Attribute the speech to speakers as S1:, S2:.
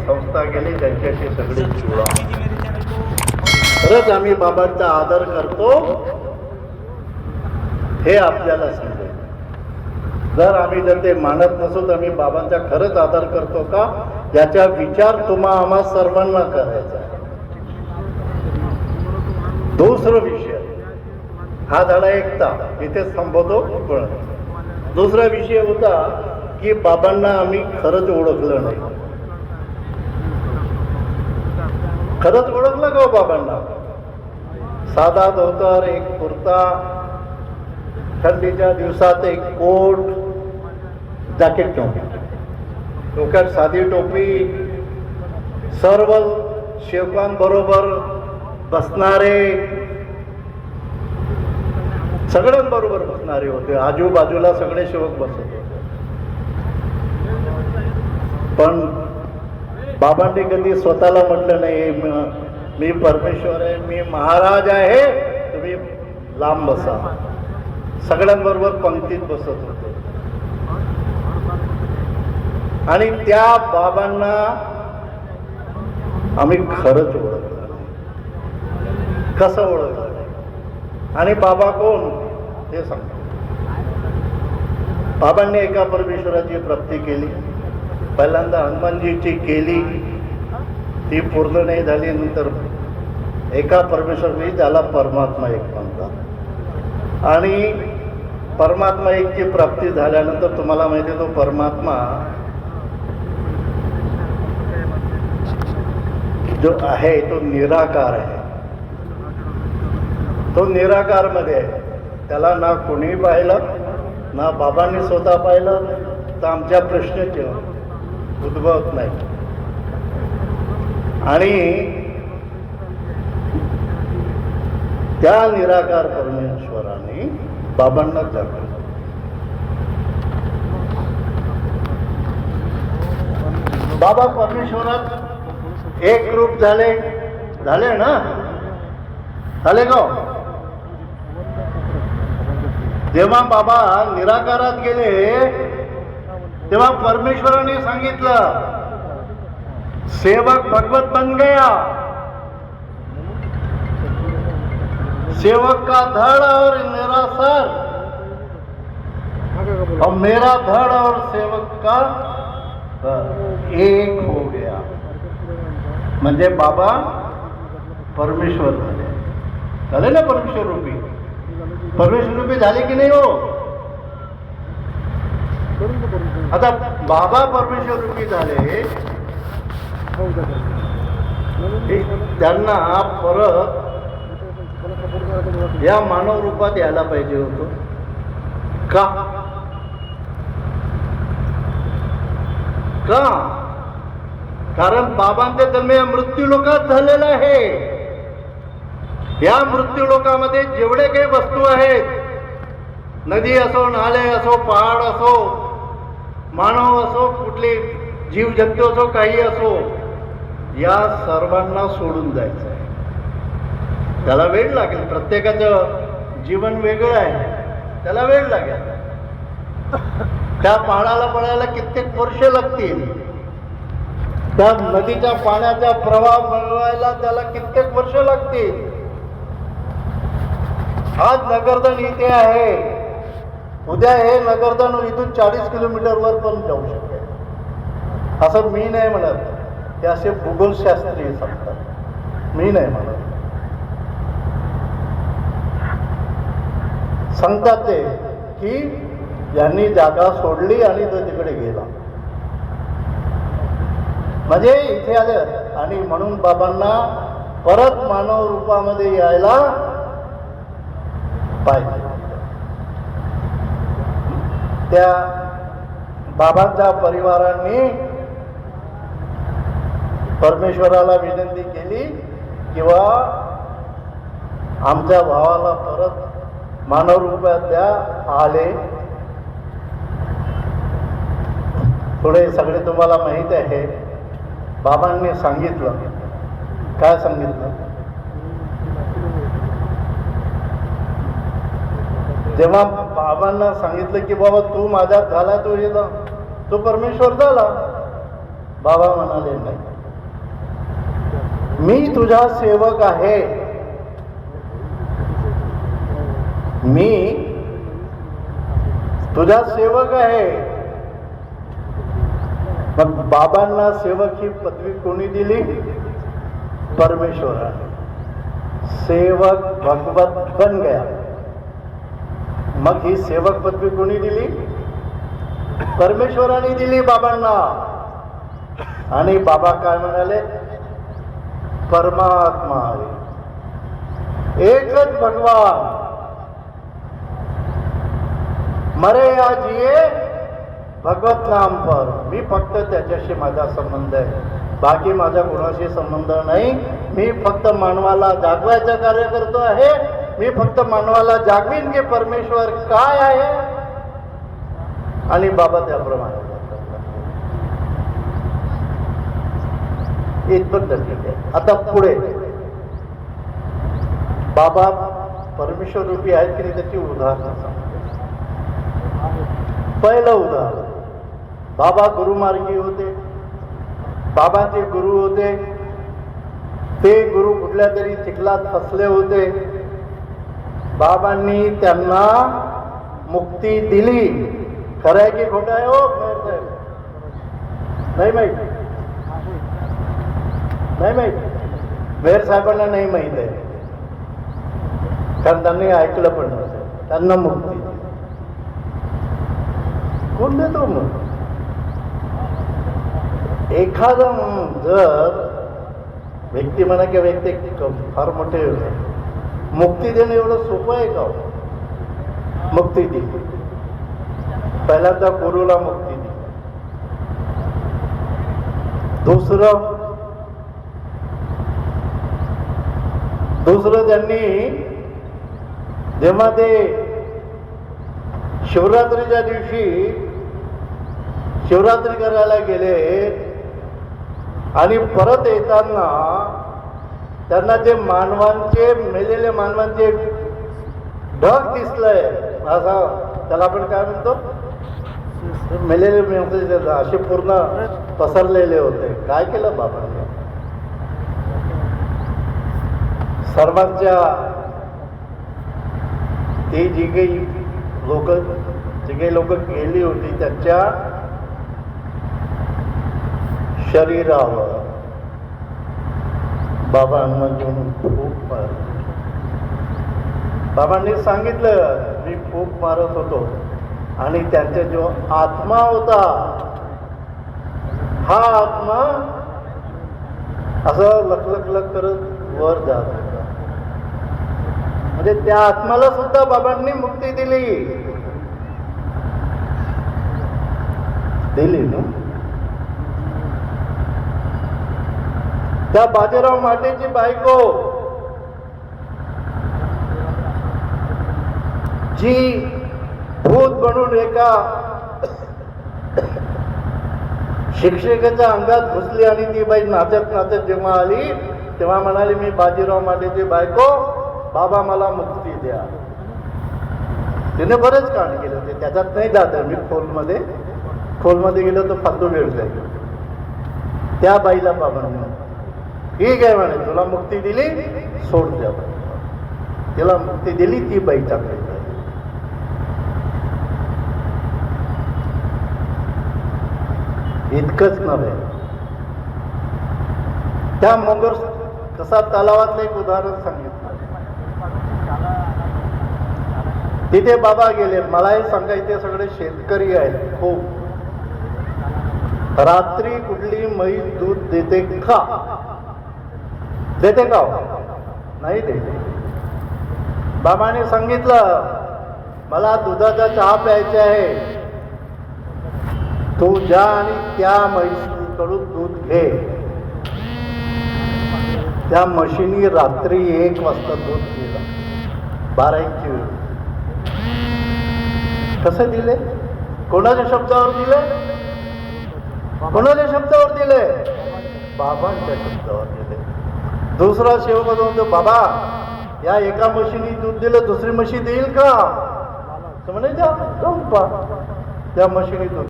S1: संस्था केली त्यांच्याशी सगळी जुळा. खरंच आम्ही बाबांचा आदर करतो हे आपल्याला समजेल. जर ते मानत नसू तर आम्ही बाबांचा खरंच आदर करतो का याचा विचार आम्हा सर्वांना करायचा आहे. दुसरा विषय हा झाला एकता, इथेच थांबवतो. पण दुसरा विषय होता की बाबांना आम्ही खरंच ओळखलं नाही. खरंच ओळखलं का बाबांना? साधा धोतर, एक कुर्ता, थंडीच्या दिवसात एक कोट, जॅकेट नव्हतं, डोक्यात साधी टोपी, सर्व सेवकांबरोबर बसणारे, सगळ्यांबरोबर बसणारे होते. आजूबाजूला सगळे सेवक बसत होते. पण बाबांनी कधी स्वतःला म्हटलं नाही मी परमेश्वर आहे, मी महाराज आहे, तुम्ही लांब बसा. सगळ्यांबरोबर पंक्तीत बसत होते. आणि त्या बाबांना आम्ही खरंच ओळखलं नाही. कसं ओळखलं नाही? आणि बाबा कोण ते सांगतो. बाबांनी एका परमेश्वराची प्राप्ती केली. पहिल्यांदा हनुमानजीची केली, ती पूर्ण नाही झाली. नंतर एका परमेश्वरने ज्याला परमात्मा एक म्हणतात. आणि परमात्मा एकची प्राप्ती झाल्यानंतर तुम्हाला माहिती आहे तो परमात्मा जो आहे तो निराकार आहे. तो निराकार मध्ये आहे. त्याला ना कोणी पाहिलं, ना बाबांनी स्वतः पाहिलं, तर आमच्या प्रश्नाचे उद्भवत नाही. आणि त्या निराकार परमेश्वराने बाबांना जगलं. बाबा परमेश्वरात एक रूप झाले ना? झाले का? जेव्हा बाबा निराकारात गेले तेव्हा परमेश्वराने सांगितलं सेवक भगवत बन गया, सेवक का धड़ और मेरा सर, और मेरा धड़ और सेवक का एक हो गया. म्हणजे बाबा परमेश्वर झाले ना. परमेश्वर रूपी झाले की नाही हो? आता बाबा परमेश्वर रूपी झाले, त्यांना परत या मानव रूपात यायला पाहिजे होतं का? कारण बाबांचे जन्म या मृत्यू लोकात झालेला आहे. या मृत्यू लोकामध्ये जेवढे काही वस्तू आहेत, नदी असो, नाले असो, पहाड असो, मानव असो, कुठले जीवजंतू असो, काही असो, या सर्वांना सोडून जायचं आहे. त्याला वेळ लागेल. प्रत्येकाचं जीवन वेगळं आहे, त्याला वेळ लागेल. त्या पहाडाला पडायला कित्येक वर्ष लागतील. त्या नदीच्या पाण्याचा प्रवाह बनवायला त्याला कित्येक वर्ष लागतील. आज नगरधन इथे आहे, उद्या हे नगरधन इथून 40 किलोमीटरवर पण जाऊ शकेल. असं मी नाही म्हणत, ते असे भूगोलशास्त्री सांगतात, मी नाही म्हणत. सांगतात ते की यांनी जागा सोडली आणि तो तिकडे गेला, म्हणजे इथे आले. आणि म्हणून बाबांना परत मानव रूपामध्ये यायला पाहिजे. त्या बाबांच्या परिवारांनी परमेश्वराला विनंती केली किंवा आमच्या भावाला परत मानव रूपात द्या. आले. थोडे सगळे तुम्हाला माहित आहे. बाबांनी सांगितलं, काय सांगितलं? जेव्हा बाबांना सांगितलं की बाबा तू माझ्यात झाला, तो परमेश्वर झाला. बाबा म्हणाले नाही, मी तुझा सेवक आहे. मी तुझा सेवक आहे. मग बाबांना सेवक ही पदवी कोणी दिली? परमेश्वराने. सेवक भगवत बन गया. मग ही सेवक पदवी कोणी दिली? परमेश्वराने दिली बाबांना. आणि बाबा काय म्हणाले? परमात्मा आहे, एकच भगवान, मरे या जिये भगवत नाम पर. मी फक्त त्याच्याशी माझा संबंध आहे, बाकी माझा कोणाशी संबंध नाही. मी फक्त मानवाला जागवायचं कार्य करतो आहे. मी फक्त मानवाला जागवीन की परमेश्वर काय आहे, आणि बाबा त्याप्रमाणे इतपत ठीक आहे. आता पुढे बाबा परमेश्वर रूपी आहेत की नाही त्याची उदाहरणं सांगतो. पहिलं उदाहरण, बाबा गुरुमार्गी होते. बाबाचे गुरु होते. ते गुरु कुठल्या तरी चिखलात फसले होते. बाबांनी त्यांना मुक्ती दिली. खरं आहे की खोटं आहे? हो नाही माहित, नाही माहित. मेहर साहेबांना नाही माहित आहे, कारण त्यांनी ऐकलं पण नव्हतं. त्यांना मुक्ती कोण देतो? मग एखादा जर व्यक्ती म्हणा किंवा व्यक्ती फार मोठे मुक्ती देणं एवढं सोपं आहे का? मुक्ती दिली. पहिल्यांदा गुरुला मुक्ती दिली. दुसरं त्यांनी जेव्हा ते शिवरात्रीच्या दिवशी शिवरात्री करायला गेले आणि परत येताना त्यांना ते मानवांचे, मेलेले मानवांचे ढग दिसलंय. असा त्याला आपण काय म्हणतो, मेलेले असे पूर्ण पसरलेले होते. काय केलं बाबांनी? सर्वांच्या ते जी काही लोक गेली होती त्यांच्या शरीरावर बाबांना घेऊन फूक मारली. बाबांनी सांगितलं, मी फूक मारत होतो आणि त्यांचा जो आत्मा होता, हा आत्मा असं लखलख करत वर जात होता. म्हणजे त्या आत्माला सुद्धा बाबांनी मुक्ती दिली ना. त्या बाजीराव माटेची बायको जी भूत बनून एका शिक्षकाच्या अंगात घुसली आणि ती बाई नाचत नाचत जेव्हा आली तेव्हा म्हणाली, मी बाजीराव माटेची बायको, बाबा मला मुक्ती द्या. तिने बरेच कांड केले होते, त्याच्यात नाही जात. मी खोलमध्ये गेलो तर फालतू वेळ जाईल. त्या बाईला बाबांनी ठीक आहे म्हणे, तुला मुक्ती दिली, सोड द्या. तिला मुक्ती दिली, ती बाई टाकली. इतकंच नव्हे, त्या मोगर कसा तलावातलं एक उदाहरण सांगितलं. तिथे बाबा गेले. मला हे सांगायचे, सगळे शेतकरी आहेत खूप. रात्री कुठली म्हैस दूध देते का? देते का? नाही देते. बाबाने सांगितलं, मला दुधाचा चहा प्यायचा आहे, तू जा आणि त्या म्हैसीकडून दूध घे. त्या म्हशीनी रात्री 1 वाजता दूध दिलं. 12-1ची वेळ. कसं दिले? कोणाच्या शब्दावर दिले? कोणाच्या शब्दावर दिले? बाबांच्या शब्दावर दिले. दुसरा सेवक म्हणतो, बाबा या एका म्हशीनी दूध दिलं, दुसरी म्हशी देईल का? तर म्हणे, जा जाऊन पहा. त्या म्हशीनी दूध